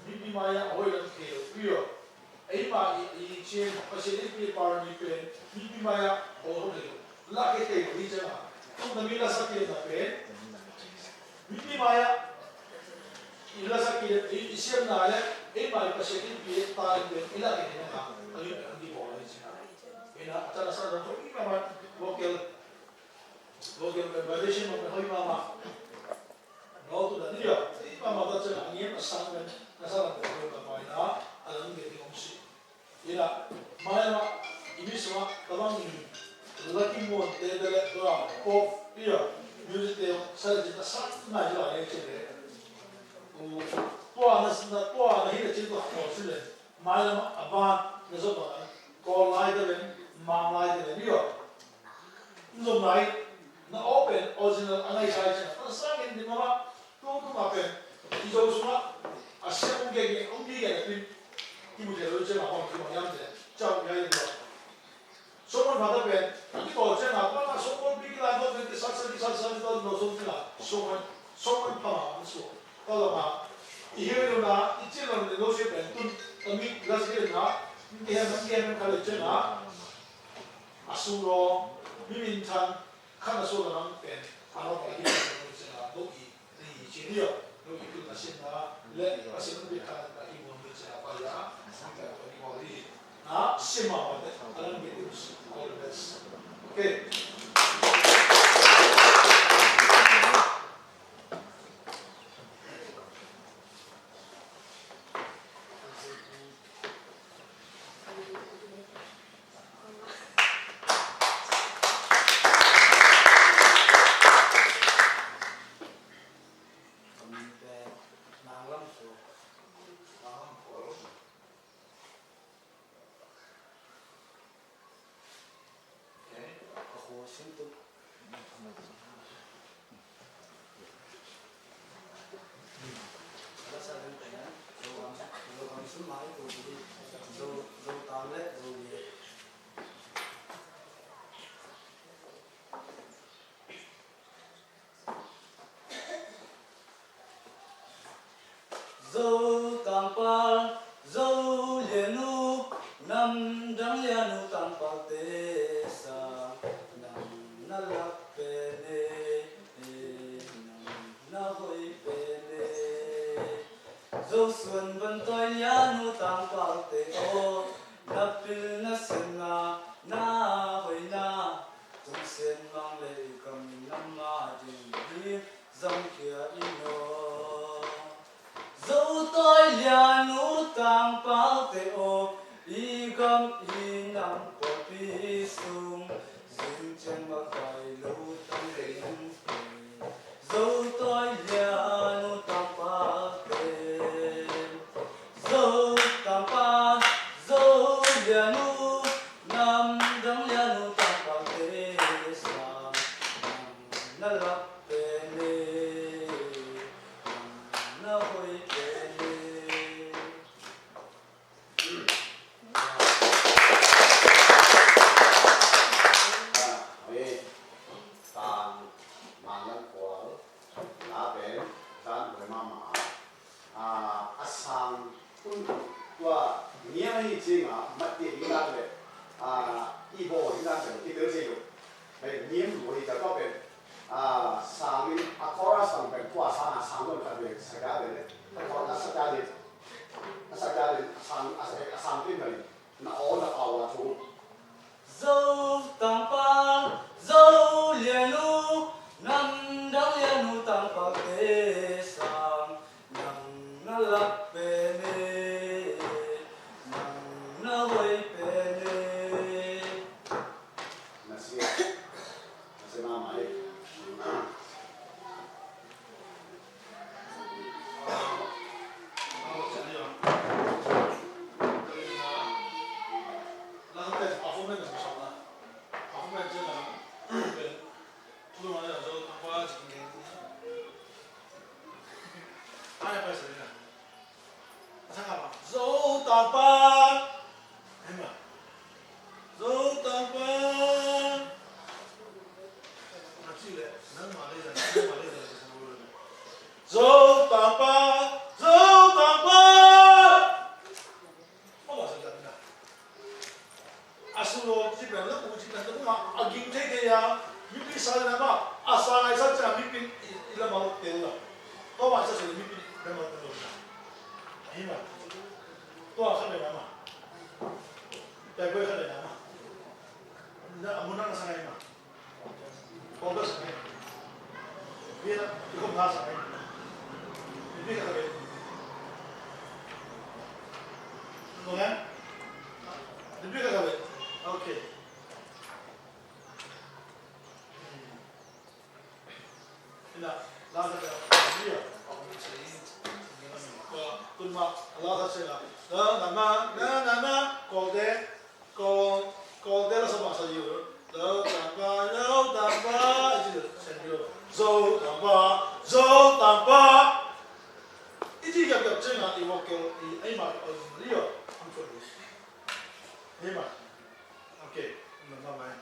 Bibi Maya oil and kale, pure. Ema I chain, a city power me pen, Bibi Maya or lucky take region. From the Mila Saki in the pen, Bibi Maya, Ilasaki, Isian Naya, Ema Pacific, time, Ilaki, and the boys. In a Tanasana, vocal variation of the Hoimama. No to the Nia, Mama, that's an onion, a salmon, a salad, a mine, and getting on ship. Ina, Maya, Imiswa, along Lucky Moon, they let go of here, music, Sergeant, a sun, Nigeria, actually. Tuana hita chito ko sile Maya, a ban, the Zopa, call Lider and Mam Lider and New no night, na open, original, analyzation, and sang in the mama, to happen. Is also a second game, only get a Timuja on Timayante, Chow Yayin. Someone had a pen, and people turn up, so one big land of the success, no something, someone Pama, and so. Olama, here you are, it's in on the notion and meet Glasgow, they have a college, Asuro, Mimintan, Kanasola, and Araba, Loki, the engineer, Loki Nasina, let us be kind of even with Apaya, now Sima, I don't get all the best. Okay. Dâu tàng pa dâu lienu nam đắng lienu tàng pa te sa nam na lak pe ne nam na hoi pe ne dâu xuân vẫn toi lienu tàng pa te o na pil na sen na hoi na tung sen mang le kam nam ma ding hi dòng kia ino dẫu tôi lianu tang pal te o igam inam po pi sum zin chen ma kai lo tang ren dẫu tôi lianu tang pal te dẫu tang pa dẫu lianu nam dang lianu tang pal te sa na lap pe ne na hoi dâu tàng pa dâu lienu nam dang lienu tàng pa te sang nam na lak pe ne nam na hoi pe ne nasi mama ai dẫu tàng pa dẫu tàng pa dẫu tàng pa Dia cukup bahasa kan. Ini kata dia. Bukan? Ini kata dia. Oke. Ina, langsung ke dia. Kun ma, langsung saja. Na, kau dia rasa bahasa Euro. Tanpa, itu sendiri. Zo tanpa. Itu yang jangan iwakil ini mah dia. Ambil ini. Ini mah. Oke, nama.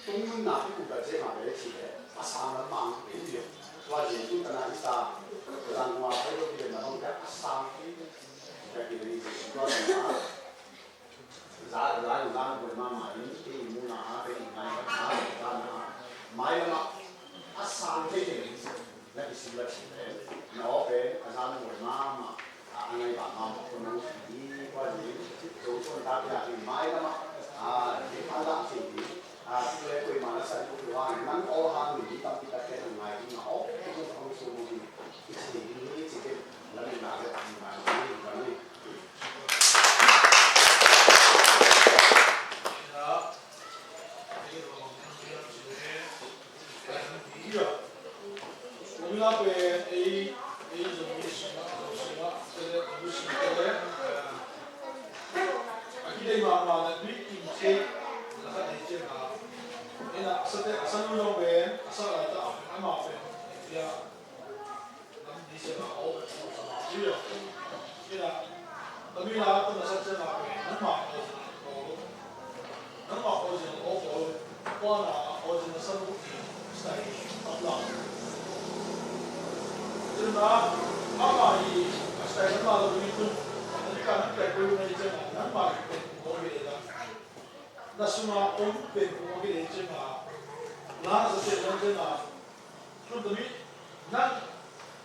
tung mun na ku ga je ma be chi le asa na ma ku be yo wa je tu ta na isa ran wa ai ro bi na hong ka asa ka ki ri ji ko na za ko ma ma ni ti mu na ha be ni na ka na mai ma asa ke ke ni la ki si la chi le na o be asa na ko ma ma anh ấy bảo mà con nó đi qua gì chỗ con ta bây giờ thì mai lắm cái phá đám gì cái quê mà nó xây cũng được nắng ô hàng mình đi tập đi tập cái thằng này thì nó cái con không số một cái gì cái gì là mình làm cái thằng mà cái gì Una pe ei aqui dei uma na bi ki che la ka dei che na ina sate asan no be asala ta ama fe ya nam di se na o io ina tabi la ta na sate na pe na ma o je o ko na o je na san ku stai ta 그러나 아마이 아스타이는 말로 이군 그러니까 백골 내지나 난 말이 거기에다 나스마 온 백골이 내지나 나서 세전제나 좀 난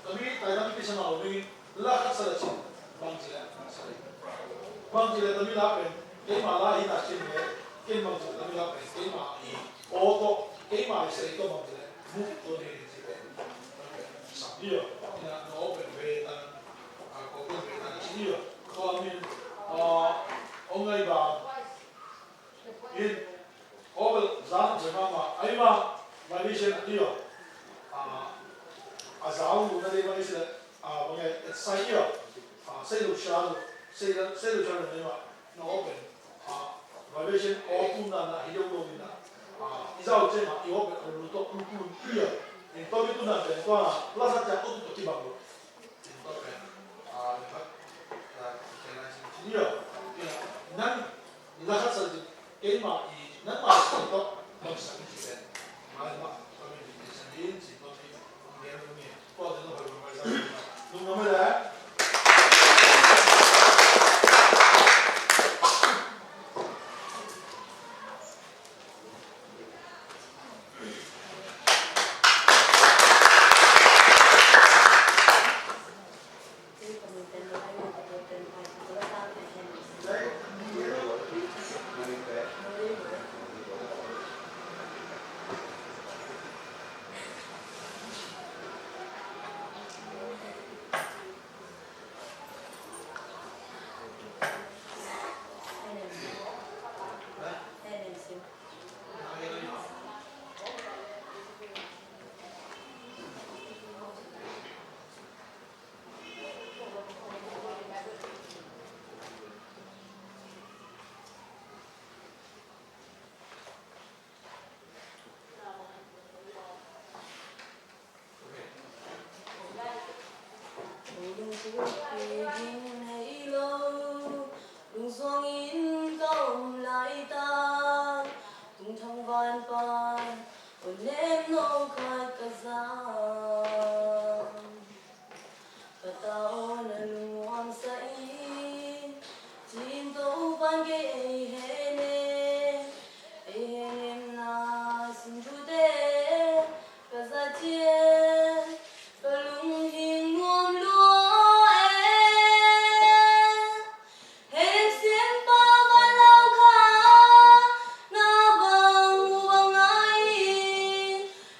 더미 다이나믹 피셔나 오미 라카사라치 방지래 더미 라페 게임마라 이 나치네 게임 방지 더미 라페 게임마 이 오도 게임마 있어 또 방지래 묵도 내리지 io no open beta ko ko beta io ko min ongai ba in open zan jama aiwa validation io azau na de validation bangai sai io sai lu shalo sai lu shalo ne ma no open validation open na hiyo lo mina izao jema io open lu to lu io in tobi tu na pe kwa la sa ja tu ti ba lo in to pe la kena sin io nan la sa sa ke ma I nan ma sa to ma sa ni ti ma ma to mi ti sa ni si to ti nge ro ni ko de no ba ma sa no no me da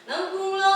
Nam kung lo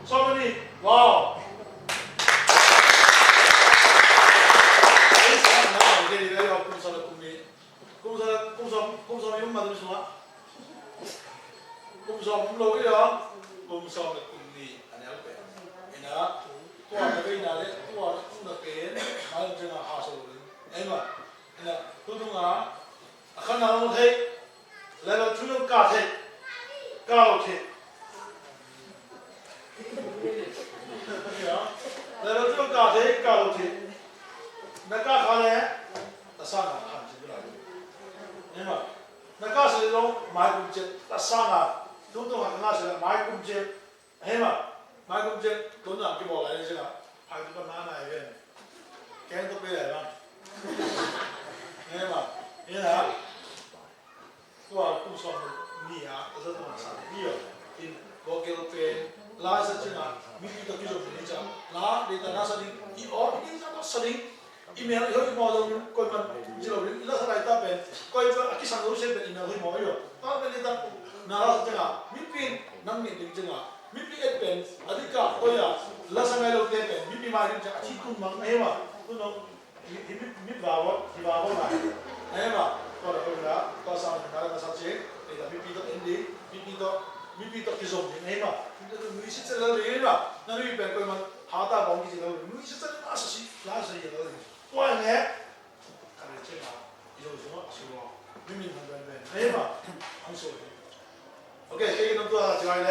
So many Wow. Cái gì đấy học cùng sao là cùng đi. Cùng sao những mà tôi xuống. Cùng sao cũng lâu cái đó. Cùng sao là cùng đi. Anh em biết. Anh đó. Tôi là cái nào đấy. Tôi là cũng là cái. Mà làm chuyện là hạ số rồi. Em mà. Anh là tôi đúng à. Khán nào nó thấy. Lại là chú nó cả thế. Cao thế. Lại là chú nó cả thế. Cao thế. Nó cả khá này. Ta sang là hẳn chứ lại. Nhưng mà nó cả sẽ lo mai cũng chết. Ta sang là đúng tôi hẳn nó sẽ là mai cũng chết. Hay mà mai cũng chết. Tôi làm cái bộ lại đây chứ là phải cái con này về. Cái tôi bây giờ mà. Nhưng mà như là tôi cũng sống nhỉ à. Tôi rất là sáng nhiều. In có cái bên lá sẽ chứ là mình đi tập cái dụng này chứ. Lá để ta nó sẽ đi ở cái nó sẽ đi email hơi mò đâu coi mà chỉ là nó sẽ lại ta bên coi cái sản phẩm sẽ bên email hơi mò rồi ta bên ta nào sẽ là mình pin năm nghìn định chứ là mình pin cái bên ở đây cả coi à là sang ngày đầu tiên bên mình pin mai định chứ chỉ cũng mang em mà tôi nói mình vào mà em mà còn là con đó có sao là sao chứ để là mình pin đó em đi mình pin đó cái dùng thì em mà mình sẽ là đấy mà nó đi bên coi mà 하다 보면 이제 우리 진짜 나서 이거 또하네 가르치마 이러고 지금 민민 한다면 해봐 한소 오케이 얘기는 또 하나 제가 할래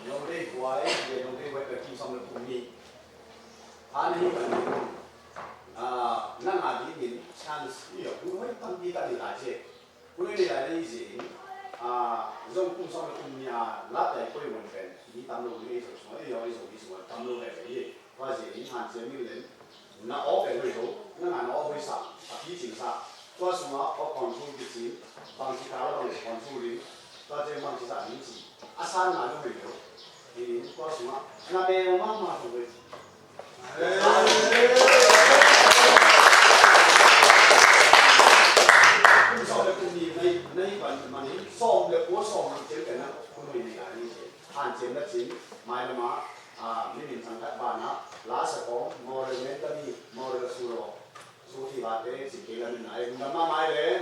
Yongde kuai dia yongde buat kerja sama kami. Ani kan nang adi ni chance iya buat panti tadi aja. Buat ni ada izin dòng cung xong là cùng nhà lát này quay một cái đi tắm luôn đi rồi xuống đi rồi đi xuống tắm luôn này cái gì và gì đi hàng chế như lên nó ở cái người đó nó là nó hơi sạch khí chỉnh sạch qua xuống nó có còn thu cái gì bằng cái cá bằng còn thu đi và trên bằng cái sản những gì san là nó người đó thì qua xuống nó bèo mà tụi người sau này cùng nhìn này vẫn mà ní xong được của xong được chế cái nào cũng mình này như thế hạn chế là chính mai là mà mình thằng các bạn á lá sẽ có mồi được nên cái gì mồi được sưu rồi sưu thì bạn đấy chỉ cái là mình này cũng đâm mai đấy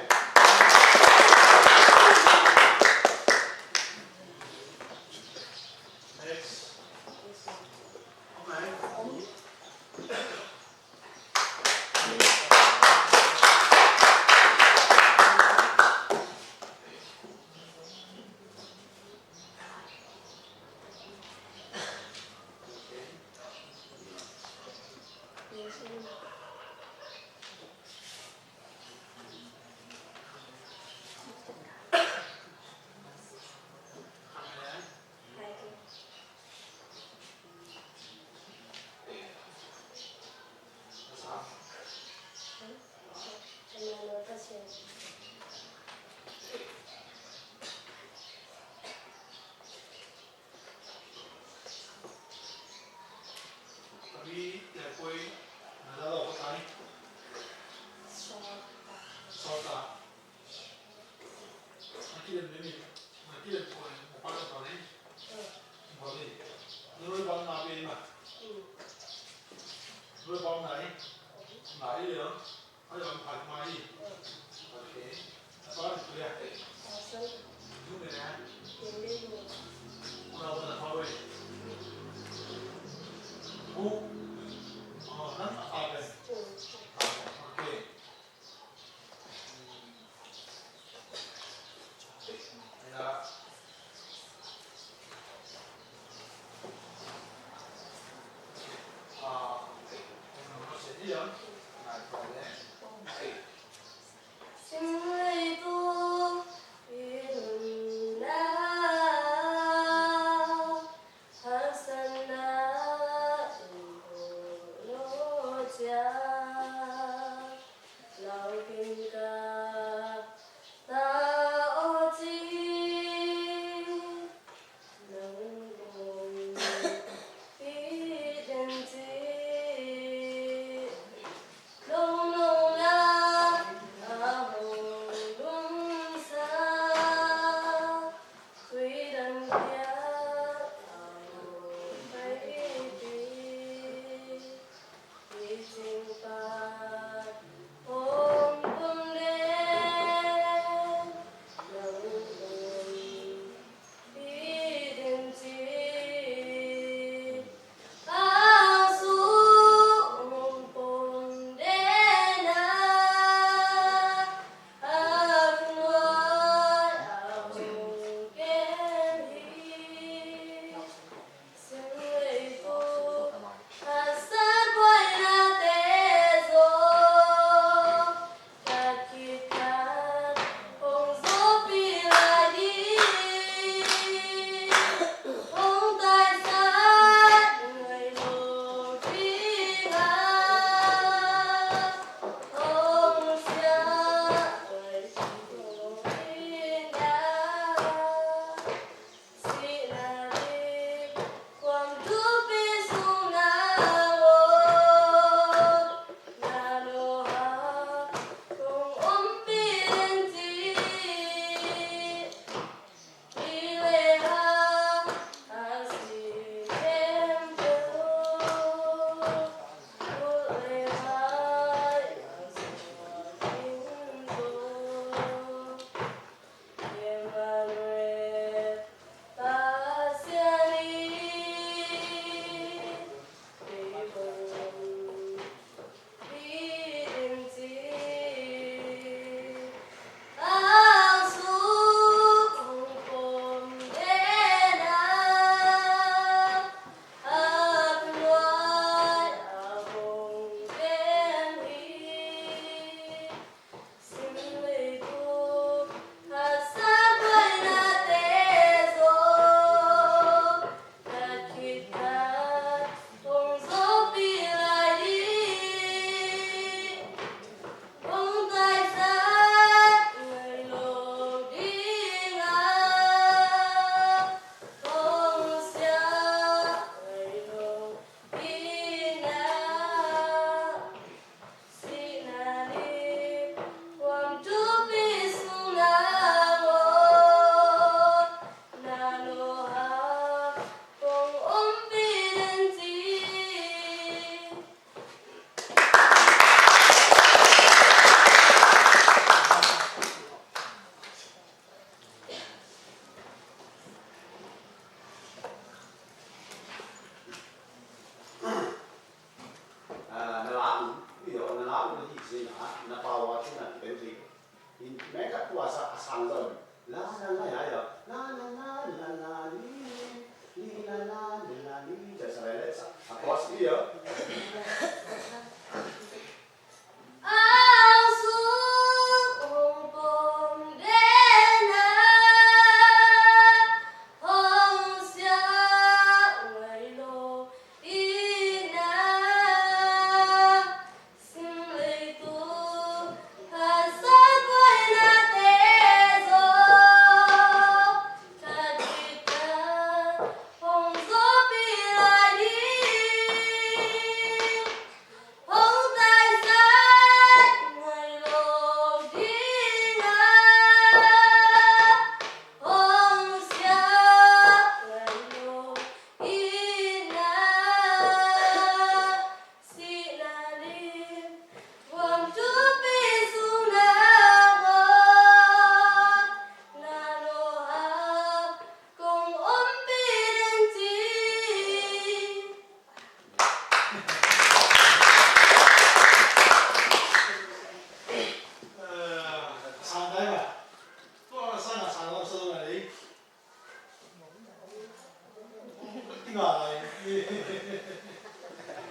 ngài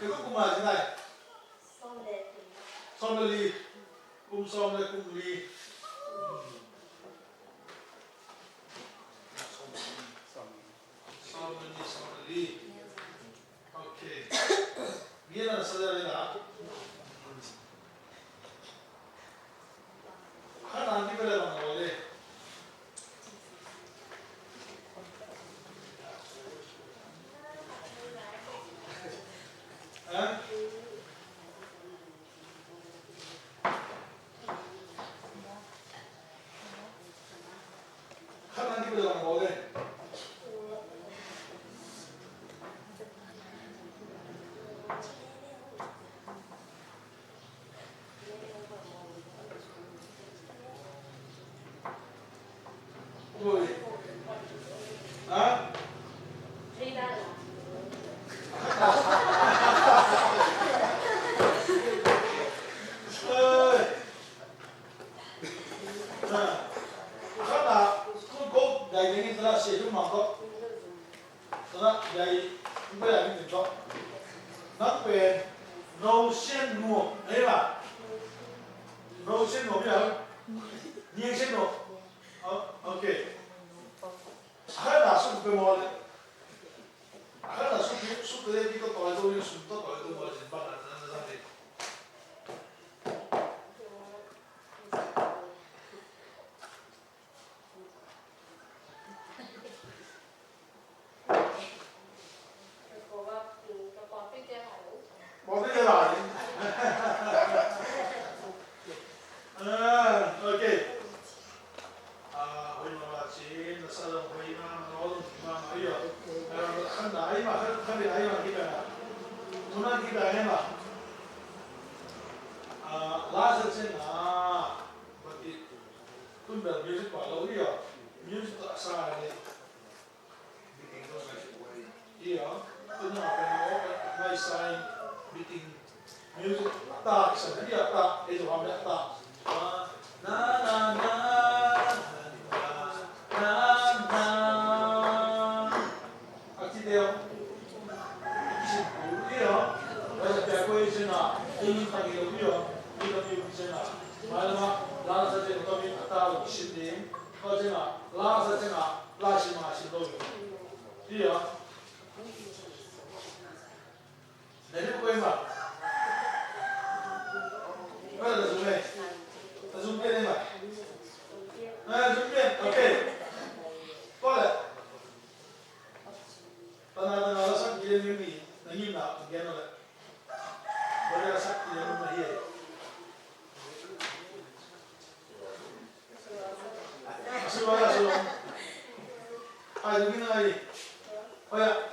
cái cũng là thế này xong là ly cùng xong là cùng ly xong là ly ok nghĩa là sao đây là hát ăn cái này bằng rồi đây hả hát ăn cái này bằng rồi đây rồi hả dạy những cái là sử dụng mạng đó, đó dạy bây giờ những cái đó, nó về nấu xiên nua, đấy mà nấu xiên nua bây giờ, nhiên xiên nua, ok, hay là súp cái món này, hay là súp cái đấy cái tỏi đâu nhưng súp tỏi đâu mà chỉ bắt là nó ra đi. Bỏ cái lại. Ok. Hồi mà chị là sao rồi hồi mà nó mà mấy giờ khăn đáy mà khăn bị đáy mà cái này nó nói cái này mà lá sen sen but it couldn't be music quả lâu đi à music tại sao này iya itu apa yang saya bikin music tak sebenarnya tak itu hamil tak na na na na na akideo iya ada jago itu na ini pagi itu iya itu itu na malam lah saja kami atau sini kau cina lah saja na lah sih masih dulu iya Dari kowe mbak, kowe ada zoom ni mbak, zoom oke, boleh. Tanah alasan dia ni, nanti nak dia nak, boleh alasan dia nak dia. Asal mana asal? Ayo begini lagi, oh ya,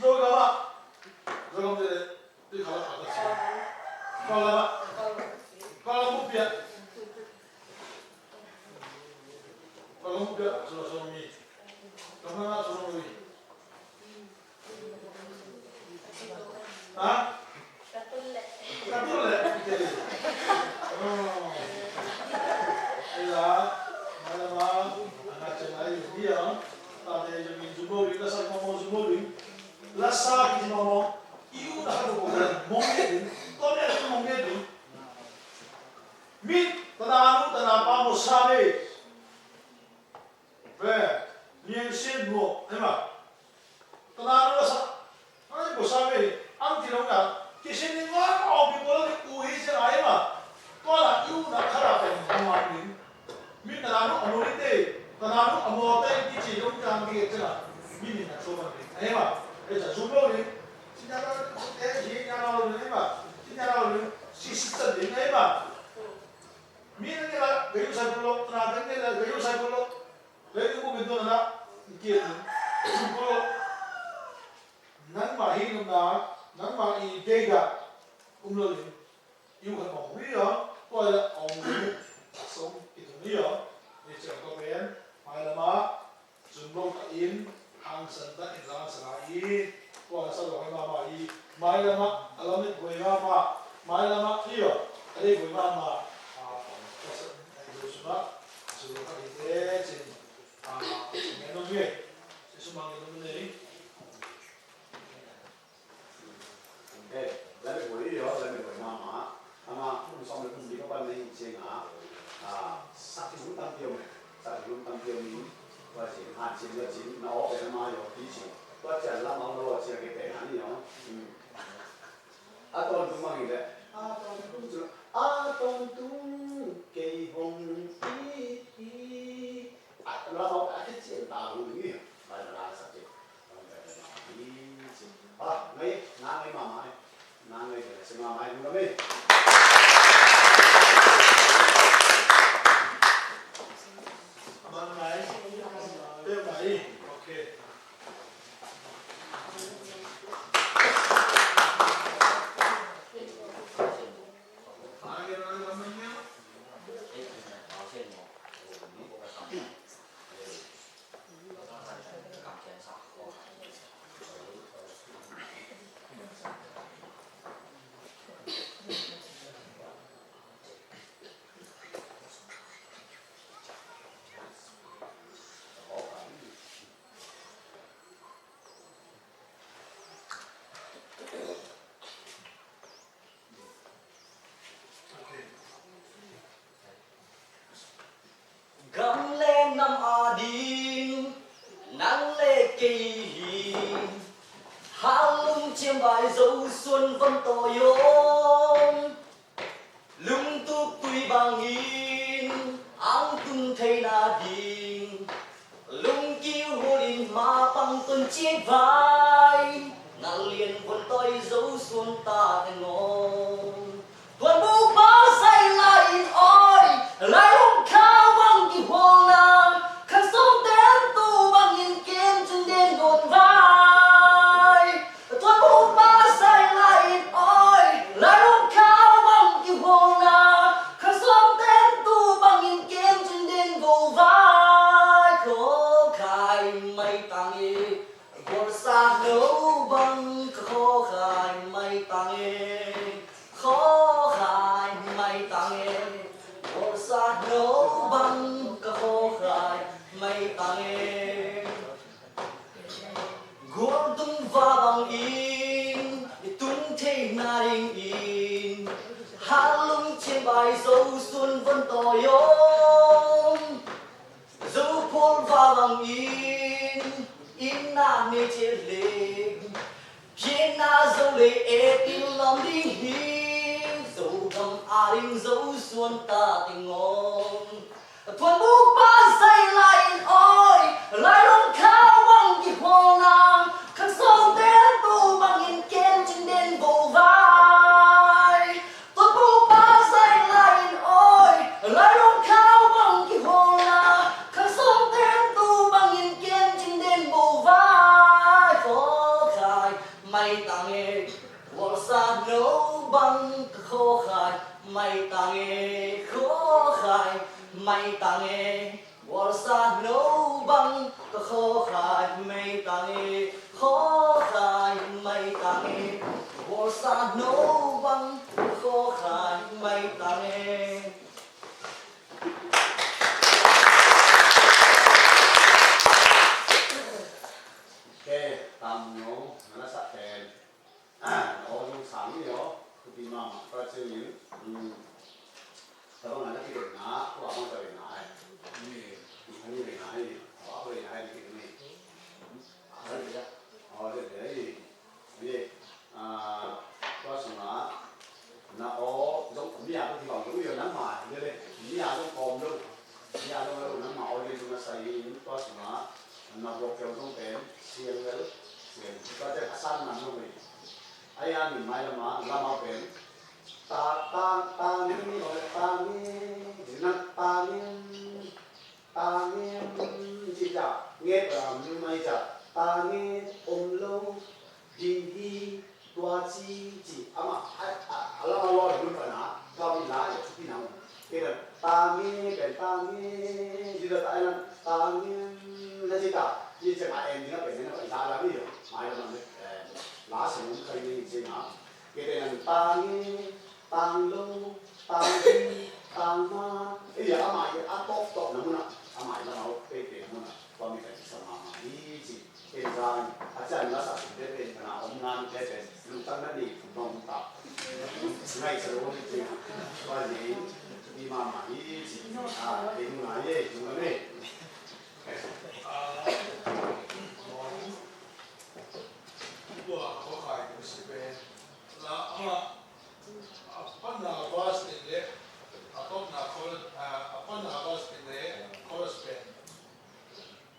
zoga mbak. 여러분들 이 가라 같이 가라 못비야 저놈이 얼마나 저놈이 까불래 마지막 아나체나이 dia tadi jadi jumbo kita sama mau jumbo lasa kita mau iu dah ada bukan mungkin, kau ni ada mungkin mit tanah apa mau sabe, niang sen mo, emang tanah lasa, mana mau sabe, anti orang kisah ni orang orang boleh kuih serai mah, kalau iu nak kerap mungkin, mit tanah anu itu, tanah anu itu kicik orang jangan gitu lah, mit nak coba ni, emang, jumbo ni. Chính ra nó thế gì nhà nào đấy mà chính nhà nào đấy system đến đấy mà miễn là cái sai của nó là cái là cái sai của nó đấy cái bộ phận đó kia của nó nắng mà hin nó nắng mà y dega rồi yêu cái mỏng lý đó coi là ông sống cái thứ lý đó để chờ có bên mai là mà dùng lâu cả in hàng sân ta in ra sai Wah, saya orang mama ini, mai lama, alamit boleh mama, mai lama, iya, ada boleh mama, itu semua, sudah kita cin, menunggu, sumangin naman eh. Okay, let me go here, let me go mama. Ama, kung sa mga hindi ka pa nahihinsing sa tigun tampiyong ni, kasi hansin na sin, na okay na mga yung teaching. But yan lang ang lawa siya kita yan niyo. Atong tumangin eh, atong tung kay hong iti. At lang ako akit siya, tao niyo. Ba't nalasa siya? Ngay, nanay mama eh. Nanay ko, si mama ay kami. Abang mai. Dia mai. Okay. Pangilan namanya. Gam lên năm adin nắng lê kỳ hạ lung chiêm bài dấu xuân vân tỏ yom lung tu tuy bằng in ang tung thay na din lung kiêu hồ đình mà bằng tuần chiếc vai ngà liền vân tôi dấu xuân ta thành ngon tuần bố bá say lại oi lại lúc cao bằng kỳ hoàng nam khăn sống tên tu bằng nhìn kiếm chân đen gồn vai tuần bố bá say lại oi lại lúc cao bằng kỳ hoàng nam khăn sống tên tu bằng nhìn kiếm chân đen gồn vai khó khai mây tăng y gồn xa nấu bằng khó khai mây tăng y khó khai mây tăng y gồn xa nấu bằng khó khai mây tăng y gồn tung va bằng in tung thế na đình in hát lung trên bài dấu xuân vân tỏ yom dấu phôn va bằng in na mê chế lệ trên na dấu lệ tin lòng đi hi dấu gầm đình dấu xuân ta tình ngon thuần bút ba say lại ôi lại luôn cao bằng kỳ hoàng nam khăn sông tên tu bằng nghìn kem trên đen vô vai thuần bút ba say lại ôi lại luôn cao bằng kỳ hoàng nam khăn sông tên tu bằng nghìn kem trên đen vô vai khó khai mày ta nghe vô xa nấu bằng khó khai mày ta nghe khó khai mày ta nghe vô xa nấu bằng khó khai mày ta nghe khó khai mày ta nghe vô xa nấu bằng khó khai mày ta nghe Okay, tamu, mana sakit? Orang sami yo, kuti mama, kacil kalau nak kita nak, aku aman tak nak. Ini nak, apa nak ini? Oh, jadi, ni, kau semua, nak giống ni aku thì còn cũng nhiều lắm mà, như đây, ni aku còn luôn, ni aku luôn lắm mà, ở đây chúng ta xây kau semua, nak buat kau giống pen, siang tu, kau jadi asal mana ni? Ayah ni mai lama pen. Tangin chỉ chả nghe như mai chả tangin lâu đi tua chi chỉ ama ala lo được phải nã cao đi lá để chút nào cái là tangin gì đó tại là tangin là gì cả như chẳng ai em thì nó phải giá lắm đi mai là lá sử dụng cây gì gì nào cái này là tang lâu tang đi tang ma cái gì ama cái top top nè muốn à ama là nó cái nè muốn à qua mình phải xem mà đi gì สโลนี่จริงว่าอย่างมีมาใหม่จริงเป็นมาเย่จริงไหมตัวเขาขายเป็นสิบเป็นแล้วปัญหาว่าสิ่งเล็กต้องหน้าคนปัญหาว่าสิ่งเล็กเขาเป็น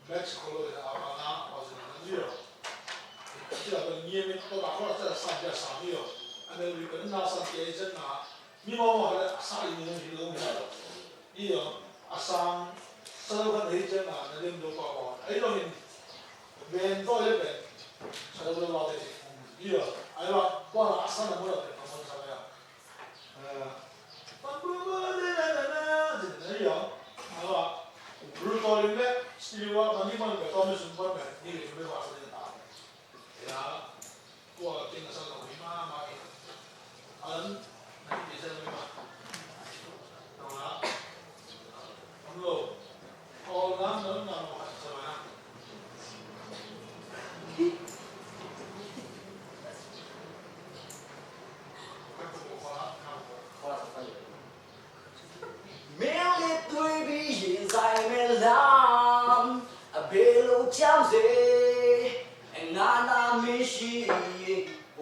แม็กซ์คนเลยอาบน้ำเอาสิ่งนั้นเยอะที่เราเป็นเยี่ยมตัวเราจะสั่งจะสั่งเยอะอันนี้เราเป็นน่าสังเกตจะน่ามีมองว่าอะไรสั่งอย่างนี้ที่เราไม่ได้เยอะสั่งสรุปกันที่จะน่าเรื่องดูก่อนไอ้เราเห็นเป็นตัวเล็กเป็นสรุปเราได้เยอะไอ้ว่าว่าสั่งอะไรเราเป็นคนทำอะไรปั๊บปั๊บปั๊บเนี่ยเยอะไอ้ว่ารู้ตัวเองเนี่ยสติว่ามันนี่มันเป็นตัวไม่สมบูรณ์แบบนี่ไม่ว่าสิ่งต่างya tua tinggal satu lima mai nanti bisa lima tahu tak kamu orang dalam nama sama miêu liệt tuổi bị hiện dài mê lam bê lô chăm dê Nana mishi o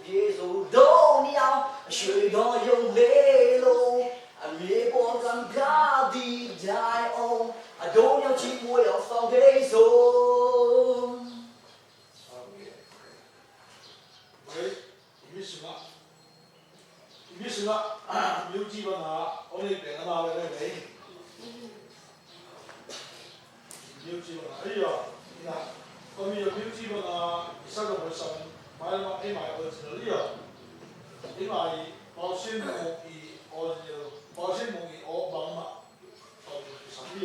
piezo doniao shui do yo lelo a me bo gan ga di dai o a doniao chi mo yo phong de so vậy ý sự miêu chi bằng à ông ấy biển nào vậy đấy miêu chi bằng ấy rồi nè có nhiều miêu chi bằng à sao được một sản mà em买儿子的了，因为保险毛衣保险毛衣我帮嘛，到上了，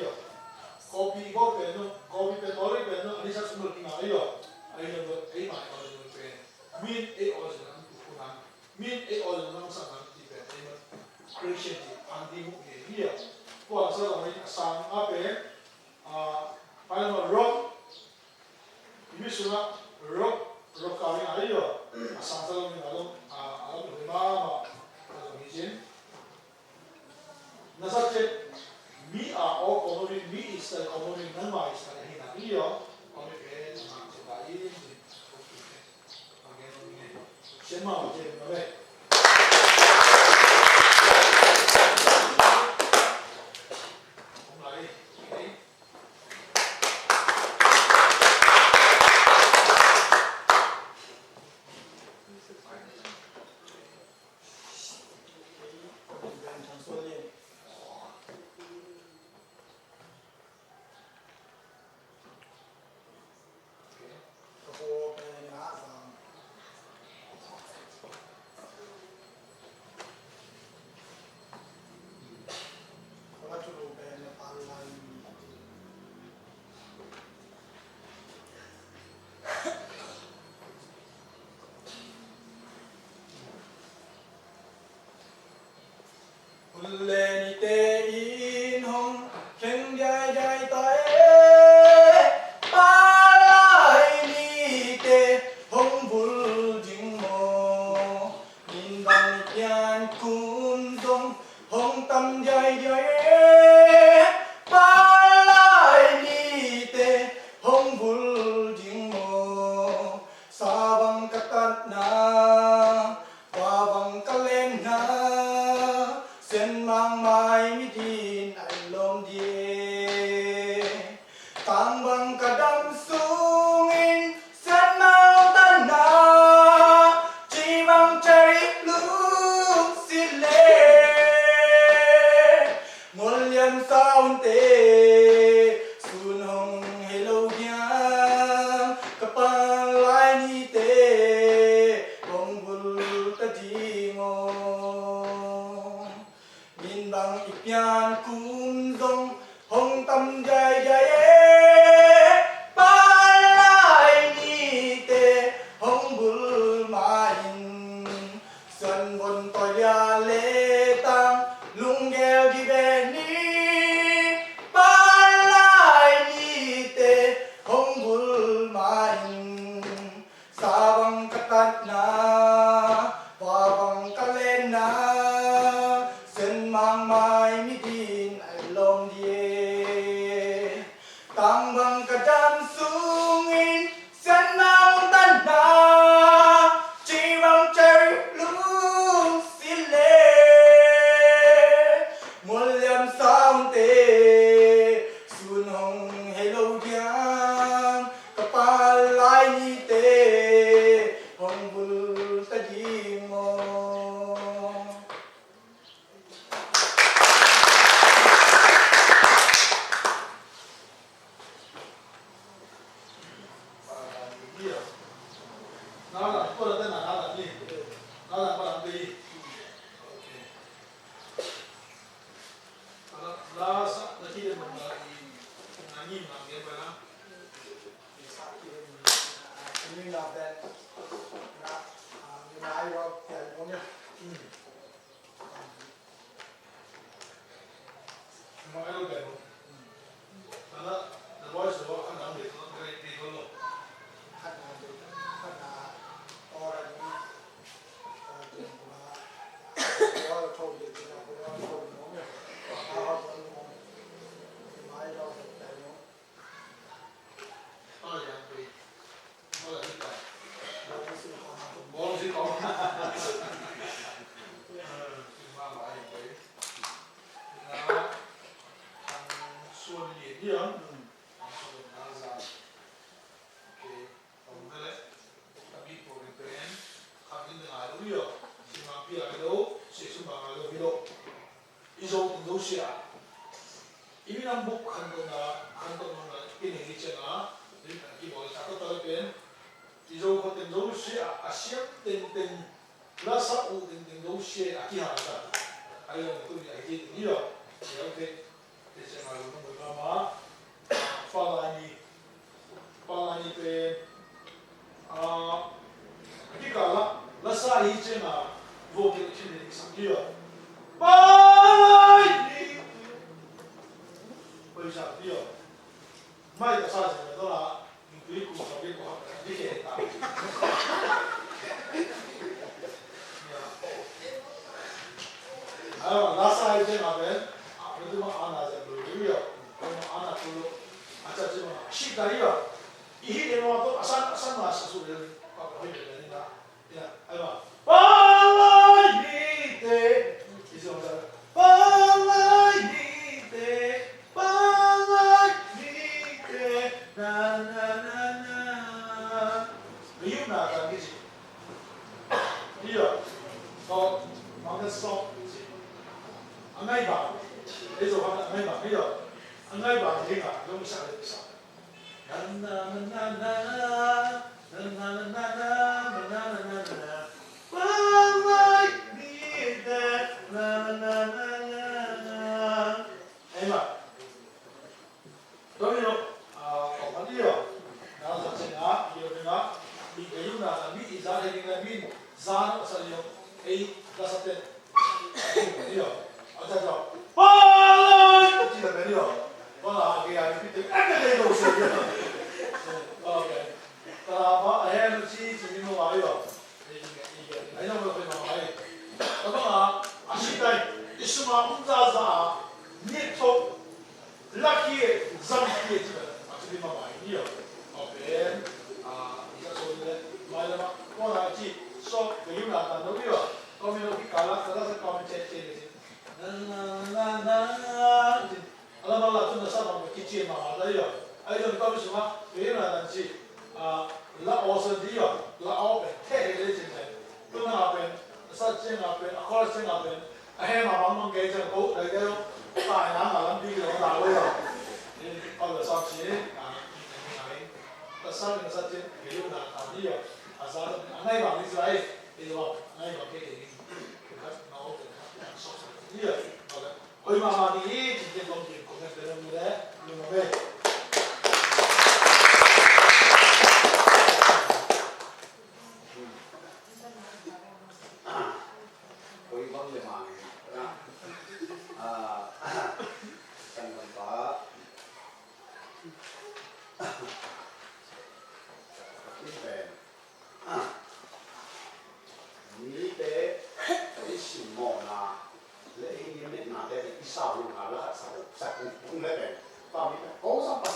高比高边咯，高比边多哩边咯，你才从那边买了，哎呀个哎买儿子的边，面哎儿子能不难，面哎儿子能上能这边哎么，可以先去安定木的了，或者是我们上那边啊，买那么肉，你们说那肉。kami ayo asal kami alam lima atau izin nasabce mi o komorin mi istal komorin nama istal hina iyo kami ke nama sebaik bagian ini semua macam mana mulai ini tăng bằng cả trăm sungin sen mau tan na chỉ bằng trời lũ xin lệ một liềm sao tê xuân hồng hello giang kapal lai ni tê hồng bul ta di mo nó là cô là tên là nó là gì nó là làm gì là là khi mình là nhìn làm gì vậy đó mình làm đấy mình ai vào cái món nhá mà ai đâu vậy đó là voi sữa ăn làm gì nó cái gì thôi luôn khát là orang ini orang tahu dia orang tahu nomor orang tahu nomor mai đâu đại nomor nó là gì nó là gì vậy đâu có sự khó khăn bố chỉ có mà lại vậy là xuân nhiệt gì không xuân là ra ok còn cái đấy tapi pemikiran kami dengar dulu ya si mampi ada si sumbang ada video izo Indonesia ini nambuk kantor na ini hijau na ini kaki boleh cakap terlebih izo kau Indonesia Asia ten rasa Indonesia aki harga ayo itu dia aki ini ya oke jadi kalau kamu berlama pala ni pen cái cả là sai ý chứ mà vô cái chuyện này sáng kia bye bây giờ kia mai là sai rồi đó là những cái cuộc sống của họ cái gì đó là sai chứ mà bên itu mah anak saya dulu ya kalau anak dulu aja cuma sih dari ya ini dia waktu asal masa sudah apa ini ya ayo Palaite itu orang Palaite na liu na kan gitu iya kalau makan sop angai bang itu kan angai bang iya angai bang dia nggak belum bisa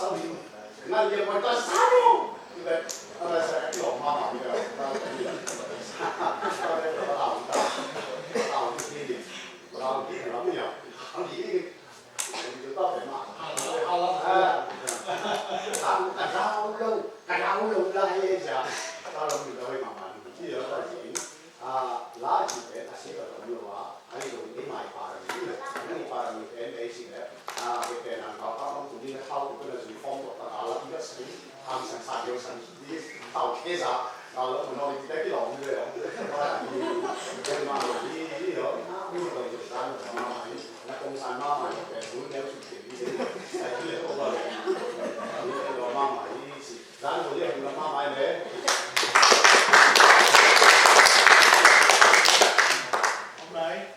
Sao ngan dia buat tas saru. Kita ada saya kilo mama dia. Tahu ini. Tahu ini namanya. Ini chúng ta phải mặc cái áo lông là hay sao? Tao lông thì hơi mỏng mỏng, chỉ là cái gì? Lá chỉ để ta xếp vào trong lông á, hay dùng cái mài pha là gì đấy? Cái mài pha là những cái đấy gì đấy? Cái này nó có không tụi đi nó thâu cái là gì phong của ta là cái gì? Hàng sản sản nhiều sản đi tàu kia sao? Lúc mà nói cái lông như vậy, cái mà đi đó, đi rồi thì sao mà nó không sản mà cái muốn đeo chụp cái cái lễ hội đó, cái đồ mà dán của điệu là ma mày đấy. Hôm nay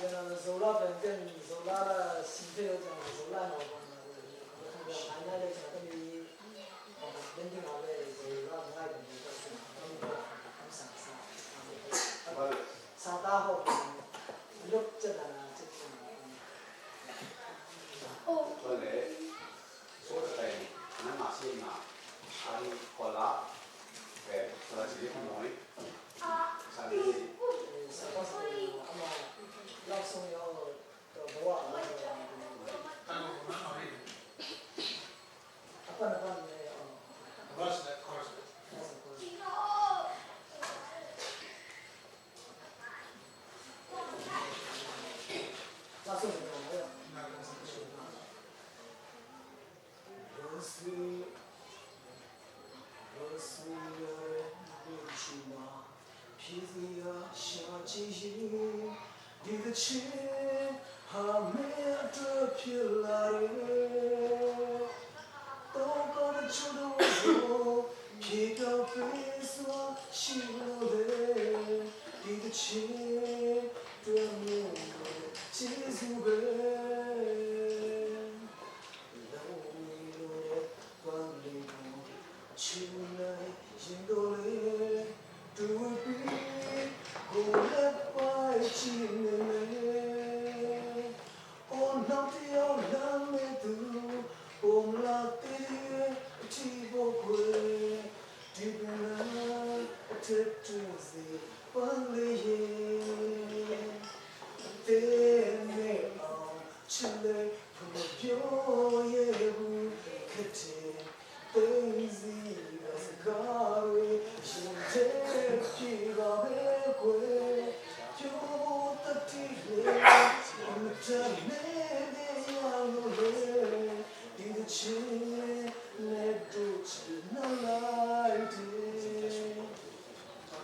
그냥 소라 밴드 소라라 신세요 좀 소라 나오고 그냥 만나게 저기 밴딩 안에 소라 나이 밴드 사다하고 이력자나 원래 소득 때문에 하는 맛이 나 아니 콜라 배 그렇지 뭐니 사기 사과서 아마 약속요 또 뭐와 아빠는 봤네 Course, course. 약속은 뭐예요?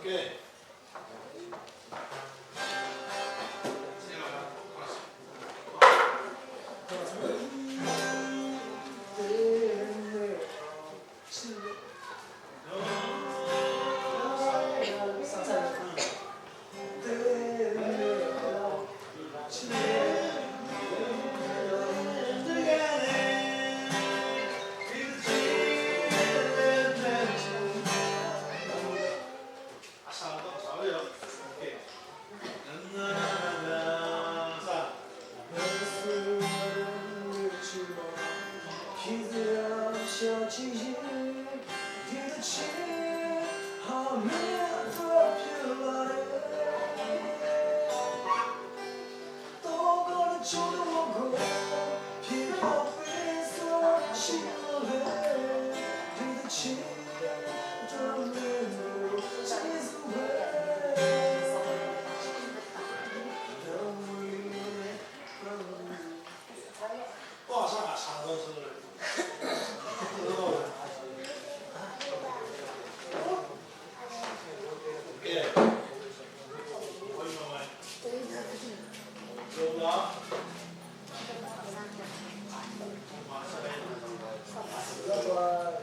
Okay. That's why